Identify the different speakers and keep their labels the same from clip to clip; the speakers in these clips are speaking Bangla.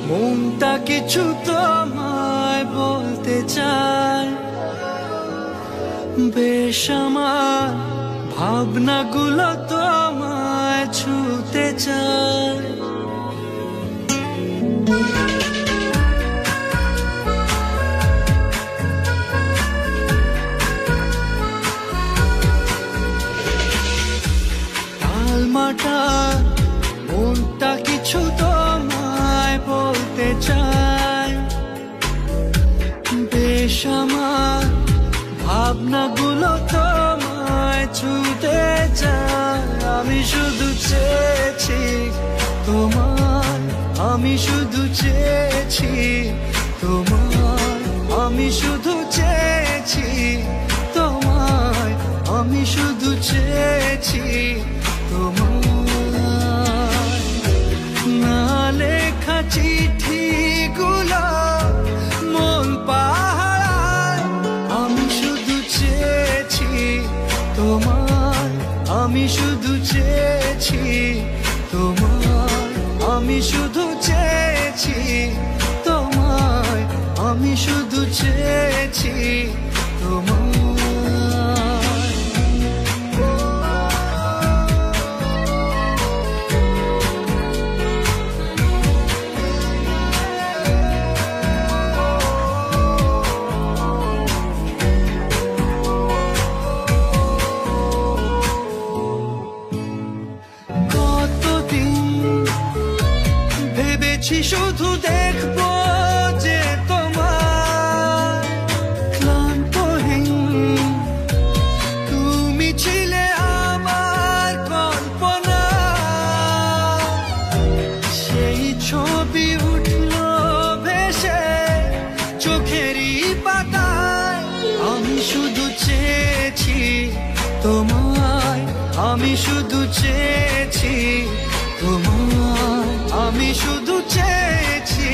Speaker 1: মনটা কিছু তোমায় বলতে চায়, বেশ আমার ভাবনাগুলো তোমায় ছুতে চায়। তালমাটা মনটা কিছু তোমায় বলতে চায়, বেশ আমার ভাবনাগুলো তোমায় ছুতে চায়। আমি শুধু চেয়েছি তোমার, আমি শুধু চেয়েছি তোমার, আমি শুধু চেয়েছি তোমায়, আমি শুধু চেয়েছি তোমার। না লেখা চিঠিগুলো মন পাহারায়, আমি শুধু চেয়েছি তোমার, আমি শুধু চেয়েছি তোমার, আমি শুধু চেয়েছি তোমায়, আমি শুধু চেয়েছি তোমার। শুধু দেখবো যে তোমার ক্লান্তহীন, তুমি ছিলে আমার কল্পনা, সেই ছবি উঠলো ভেসে চোখেরই পাতায়। আমি শুধু চেয়েছি তোমায়, আমি শুধু চেয়েছি তোমায়, আমি শুধু চেয়েছি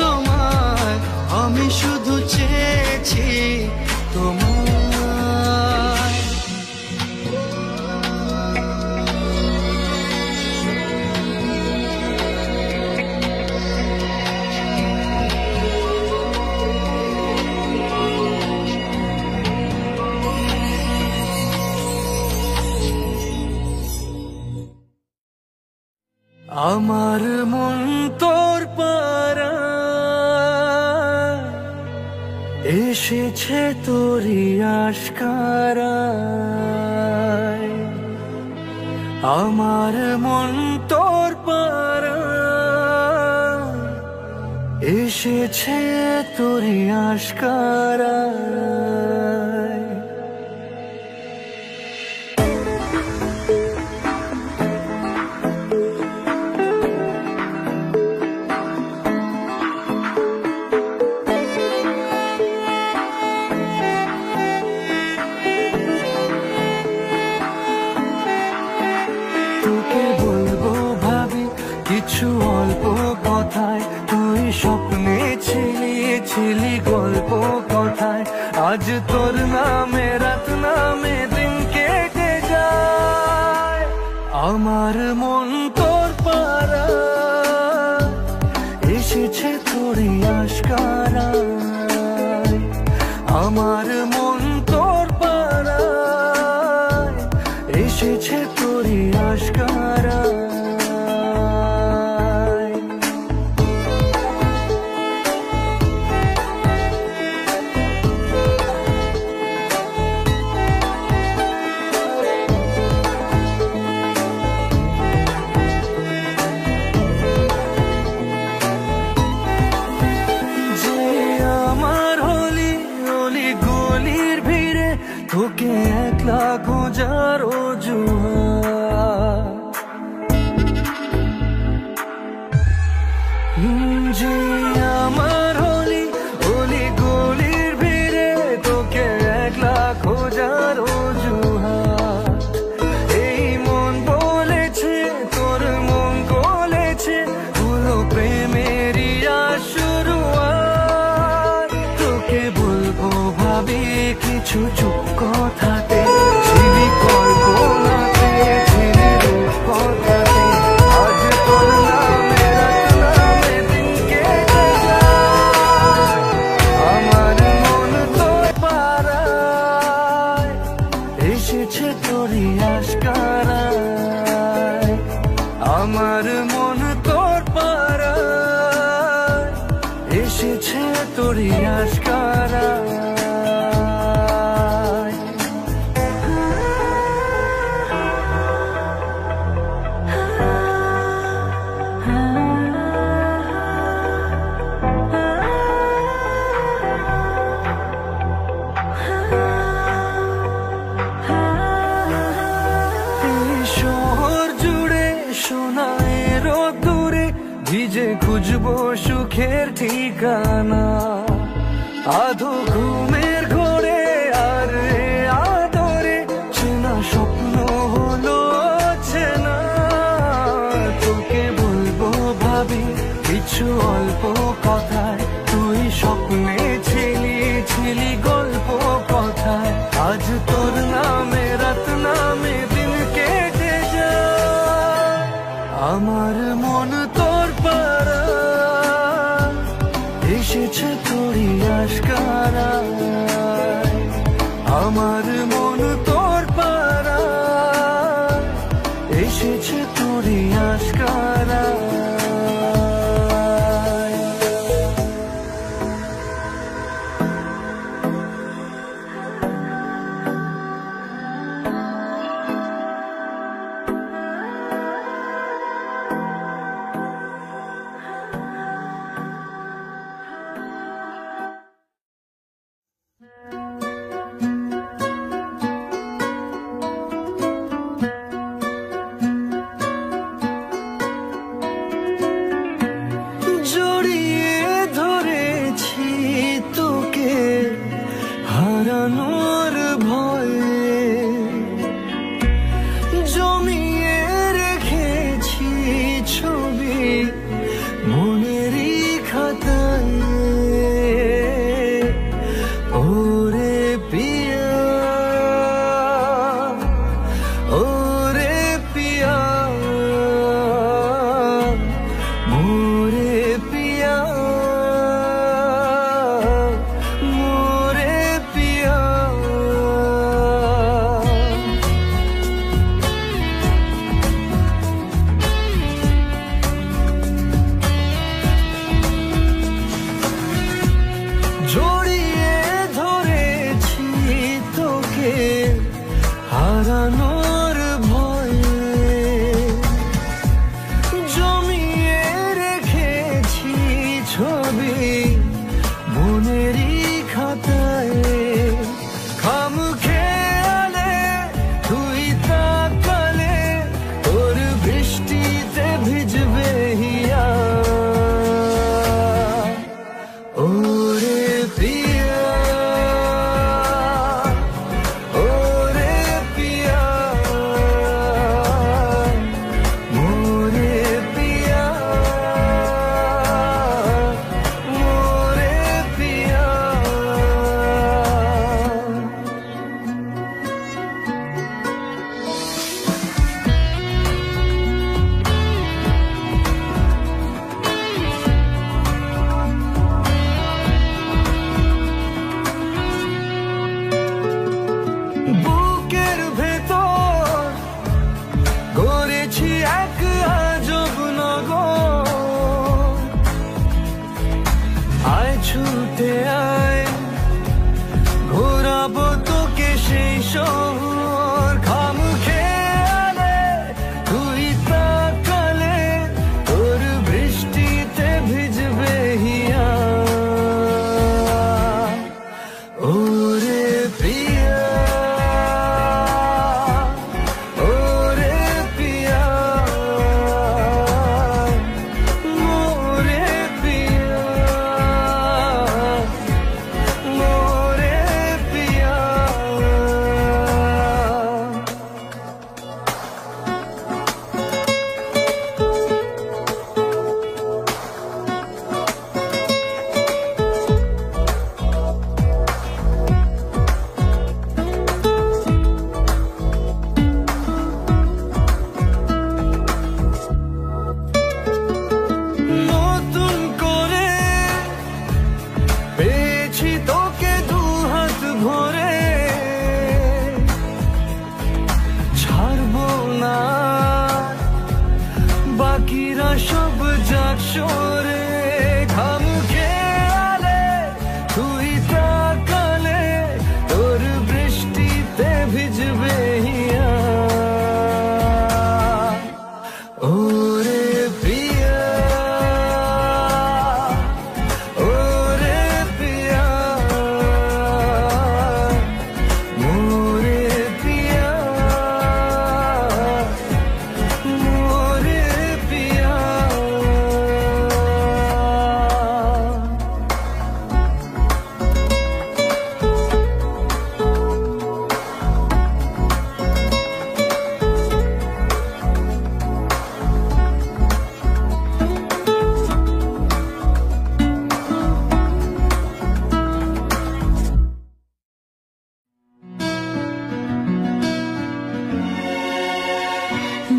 Speaker 1: তোমায়, আমি শুধু চেয়েছি তোমায়। আমার মন তোর পাড়ায় এসেছে তোরই আশকারায়, আমার মন তোর পাড়ায় এসেছে তোরই আশকারায়। কিছু অল্প কথায় তুই স্বপ্নে ছিলি গল্প কথায়, আজ তোর নামে রাত নামে দিন কেটে যায়। আমার মন তোর পাড়ায় এসেছে তোরই আশকারায়, আমার মন তোর পাড়ায় এসেছে তোরই আশকারায়। তোকে একলা খোঁজার অজুহাত, যে আমার অলি গলির ভিড়ে তোকে একলা খোঁজার অজুহাত। এই মন বলেছে তোর মন গলেছে, হলো প্রেমেরই শুরুয়াত। তোকে বলবো ভাবি কিছু চুপ কথাতে, ছিলি কল্পনাতে, ছিলি রূপ কথাতে, আজ তোর নামে রাত নামে দিন আমার মন তোর পাড়ায় এসেছে তোরই আশকারায়। ভিজে খুঁজবো সুখের ঠিকানা, আধো ঘুমের ঘোরে আর আদরে চেনা স্বপ্ন হলো চেনা। তোকে বলবো ভাবি কিছু অল্প কথায়, তুই স্বপ্নে ছিলি ছিলি গল্প কথায়। আজ তোর নামে রাত নামে দিন কেটে যায়, আমার মন তোর পাড়ায় এসেছে তোরই আশকারায়। আমার মন তোর পাড়ায় এসেছে তোরই আশকারায়। পাখিরা সব যাক সরে ঘাম খেয়ালে তুই তাকালে তোর বৃষ্টিতে ভিজবে হিয়া ওরে প্রিয়া ওরে প্রিয়া মোরে প্রিয়া মোরে প্রিয়া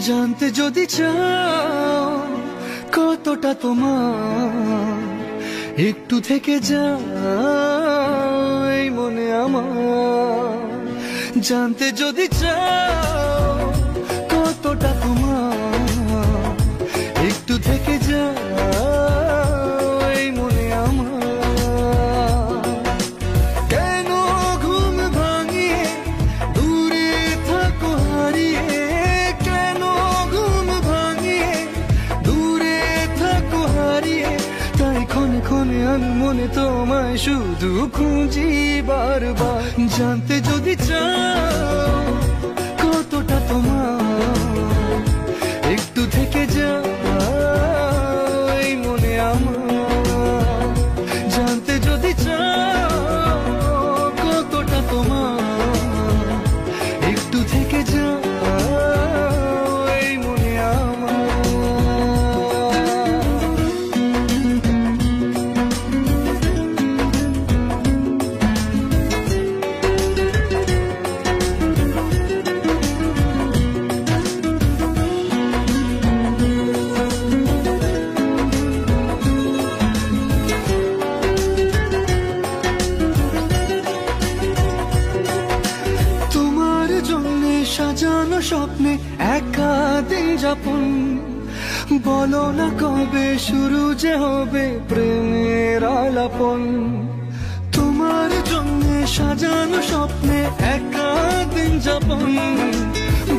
Speaker 1: জানতে যদি চাও কতটা তোমার একটু থেকে যাই মনে আমার জানতে যদি চাও কতটা তোমার একটু থেকে যাই মনে আমার কেন ঘুম ভাঙিয়ে দূরে থাকো হারিয়ে কেন ঘুম ভাঙিয়ে দূরে থাকো হারিয়ে তাই ক্ষণে ক্ষণে আমি মনে তোমায় শুধু খুঁজি বারবার জানতে যদি চাও কতটা তোমার একটু থেকে যাই মনে আমার জানতে যদি চাও কতটা তোমার একটু থেকে যাই মনে আমার তোমার জন্য সাজানো স্বপ্নে একা দিন যাপন বলো না কবে শুরু যে হবে প্রেমের আলাপন তোমার জন্য সাজানো স্বপ্নে একা দিন যাপন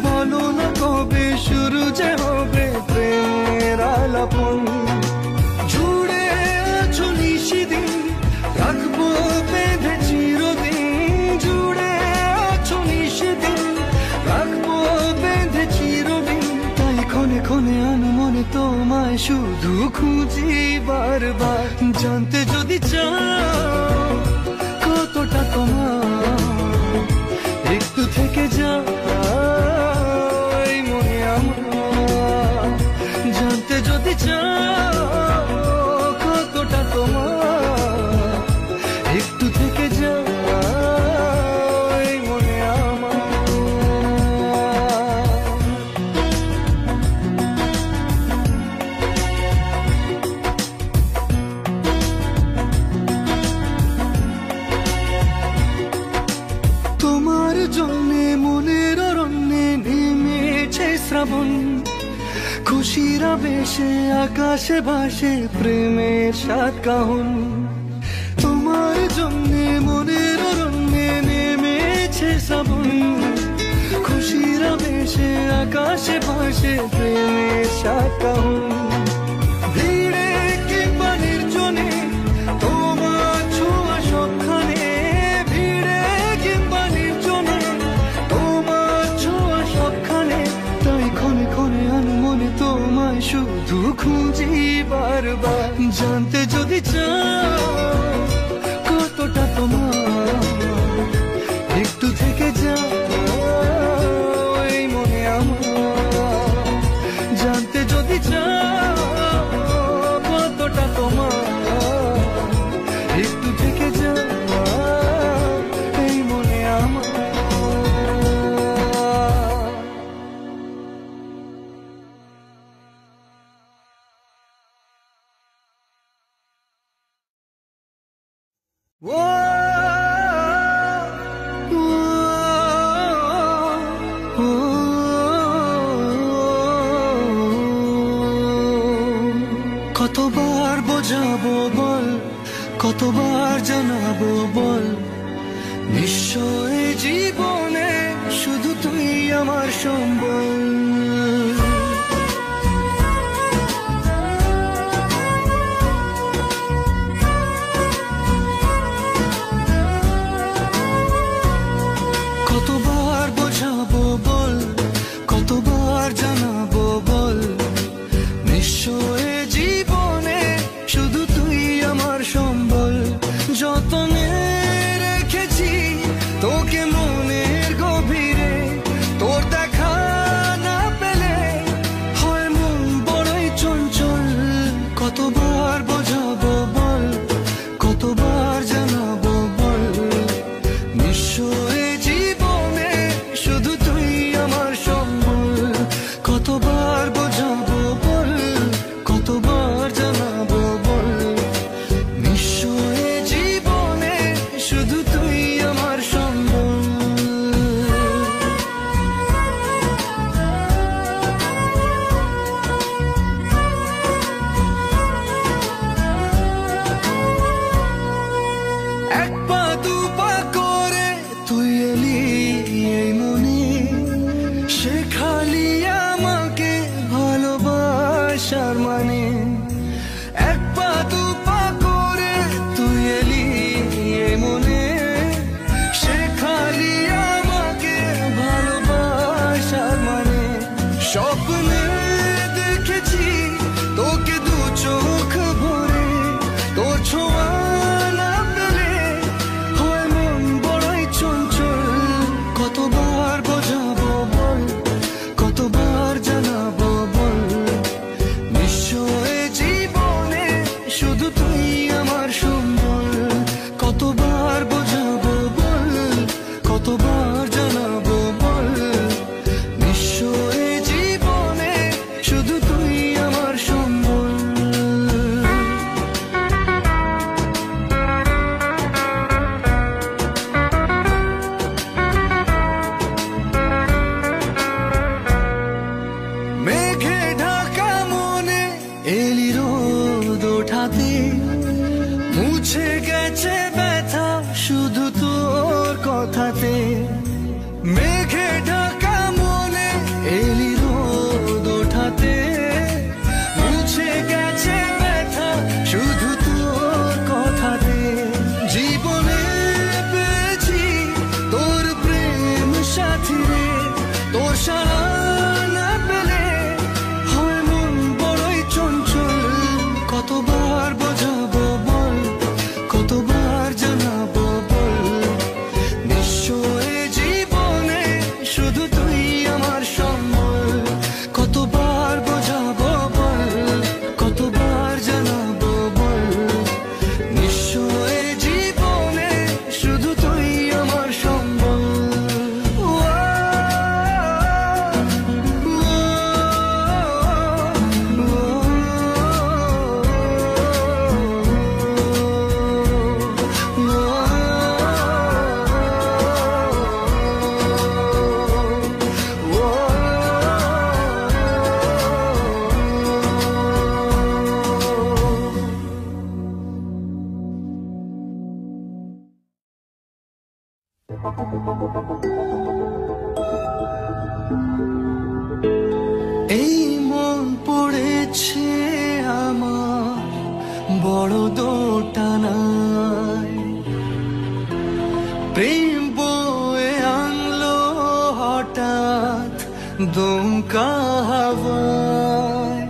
Speaker 1: বলো না কবে শুরু যে হবে প্রেমের আলাপন জুড়ে আছো নিশিদিন রাখবো বেঁধে চিরদিন জুড়ে আছো নিশিদিন রাখবো বেঁধে চিরদিন তাই ক্ষণে ক্ষণে আমি মনে তোমায় শুধু খুঁজি বারবার জানতে যদি চাও কতটা তোমার একটু থেকে যাই মনে আমার জানতে যদি চাও কতটা তোমার একটু থেকে যাই মনে আমার তোমার জন্যে মনের অরণ্যে নেমেছে শ্রাবণ খুশির আবেশে আকাশে ভাসে প্রেমের সাত কাহন তোমার জন্যে মনের অরণ্যে নেমেছে শ্রাবণ খুশির আবেশে আকাশে ভাসে প্রেমের সাত কাহন ভিড়ে কিংবা নির্জনে তোমার ছোঁয়া সবখানে ভিড়ে কিংবা নির্জনে তোমার ছোঁয়া সবখানে তাই ক্ষণে ক্ষণে আমি মনে তোমায় শুধু খুঁজি বারবার জানতে যদি চাও কতটা তোমার একটু থেকে যাই মনে আমার জানতে যদি চাও কতটা তোমার একটু থেকে যাই মনে আমার কতবার বোঝাবো বল, কতবার জানাবো বল, নিশ্চয় জীবনে শুধু তুই আমার সম্বল। কতবার বোঝাবো বল, কতবার জানাবো বল, নিশ্চয় জীবনে শুধু তুই আমার সম্বল। যতনে রেখেছি তোকে মনের গভীরে, তোর দেখা না পেলে হয় মন বড়ই চঞ্চল। কতবার বোঝাবো বল, কতবার জানাবো বল, নিশ্চয় জীবনে শুধু তুই আমার সম্বল। কতবার বোঝাবো বল, কতবার জানাবো বল, নিশ্চয় জীবনে শুধু তুই আমার সম্বল। এক পা দু পা করে তুই এলি এই মনে, শেখালি আমাকে ভালোবাসার মানে। এক পা দু পা করে তুই এলি এই মনে, শেখালি আমাকে ভালোবাসার মানে। স্বপ্নে দেখেছি তোকে দু চোখ ভরে, তোর ছোঁয়া না পেলে হয় মন বড়ই চঞ্চল। কতবার বোঝাবো বল, কতবার জানাবো বল, নিশ্চয় জীবনে শুধু তুই আমার সম্বল। কতবার বোঝাবো বল, কতবার জানাবো বল, নিশ্চয় জীবনে শুধু তুই আমার সম্বল। মেঘে ঢাকা মনে এলি রোদ ওঠাতে, মুছে গেছে ব্যথা শুধু তোর কথাতে। মেঘে ঢাকা মনে এলি রোদ ওঠাতে, মুছে গেছে ব্যথা শুধু তোর কথাতে। জীবনে পেয়েছি তোর প্রেম সাথী রে, তোর সারা না পেলে হয় মন বড়ই চঞ্চল। কতবার বোঝাবো বল, কতবার জানাবো বল, নিশ্চয় জীবনে শুধু তুই আমার সম্বল। কতবার বোঝাবো বল, কতবার জানাবো বল, নিশ্চয় জীবনে শুধু তুই আমার সম্বল। এই মন পড়েছে আমার বড় দোটানায়, প্রেম বয়ে আনলো হঠাৎ দমকা হাওয়ায়।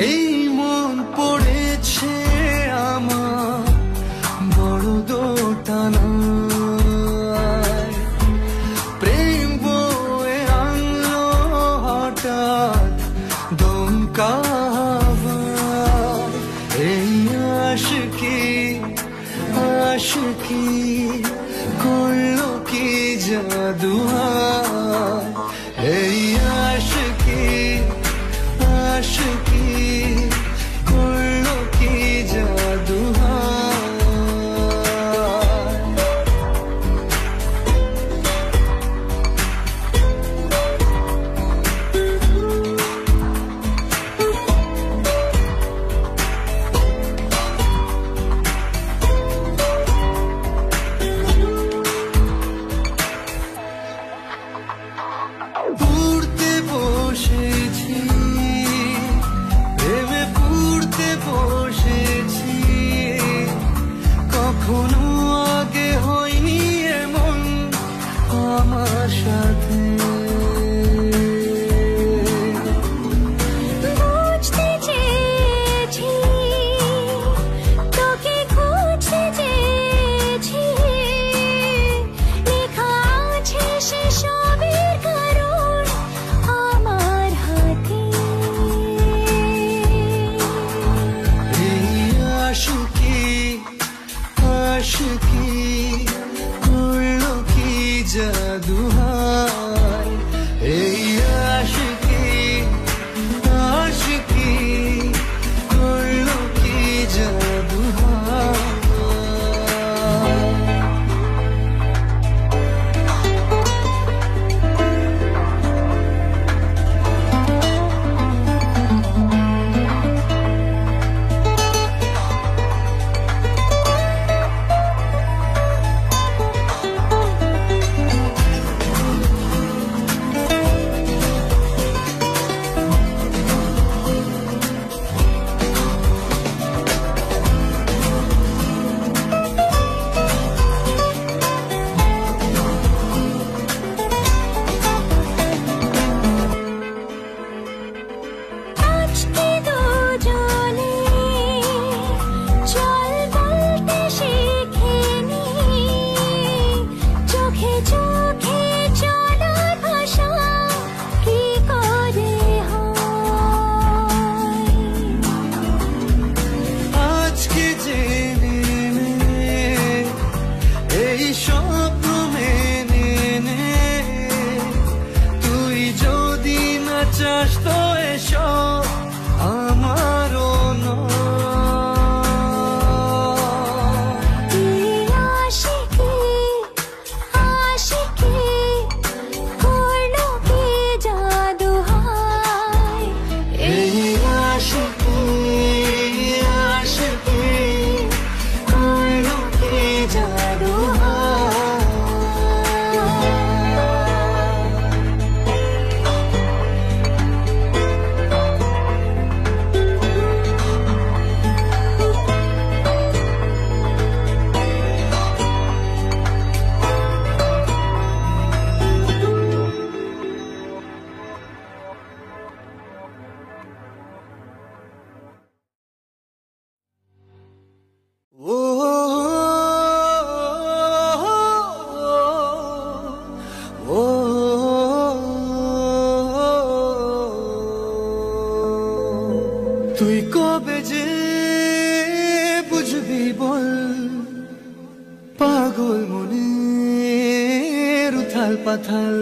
Speaker 1: এই মন পড়েছে আমার বড় দোটানায়, প্রেম বয়ে বিশ্বাস তো এসব আমারও তুই কবে যে বুঝবি বল পাগল মনের উথাল পাথাল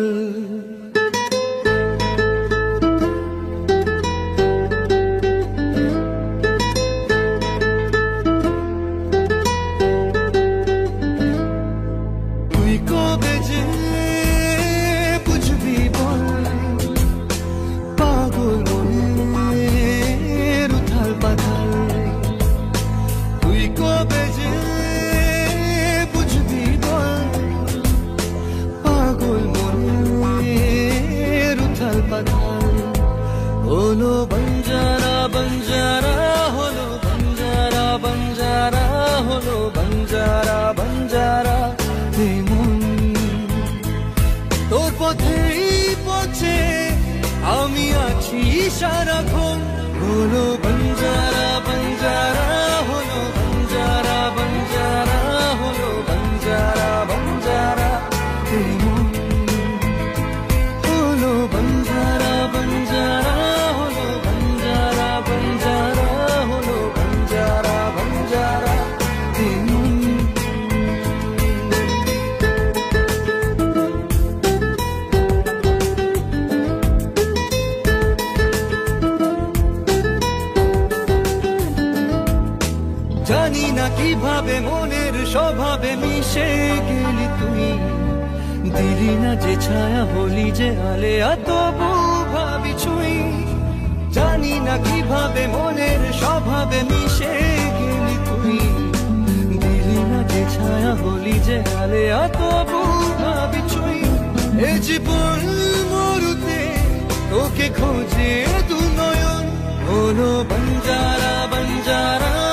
Speaker 1: তুই কবে যে বুঝবি বল পাগল মনের উথাল পাথাল তুই কবে যে বুঝবি বল পাগল মনের উথাল পাথাল হলো বঞ্জারা বঞ্জারা হলো বঞ্জারা বঞ্জারা হলো বঞ্জারা বঞ্জারা মন তোর পথেই পথে আমি আছি সারাক্ষণ হলো বঞ্জারা বঞ্জারা হলো বঞ্জারা বঞ্জারা হলো বঞ্জারা বঞ্জারা মন হলো বঞ্জারা বঞ্জারা হলো বঞ্জারা বঞ্জারা হলো বঞ্জারা বঞ্জারা জানি না কিভাবে মনের স্বভাবে মিশে গেলি তুই দিলি না যে ছায়া হলি যে আলে তবু ভাবি ছুঁই জানি না কিভাবে মনের স্বভাবে মিশে গেলি তুই দিলি না যে ছায়া হলি যে আলে তবু ভাবি ছুঁই এ জীবন মরুতে তোকে খোঁজে দু নয়ন হলো বঞ্জারা বঞ্জারা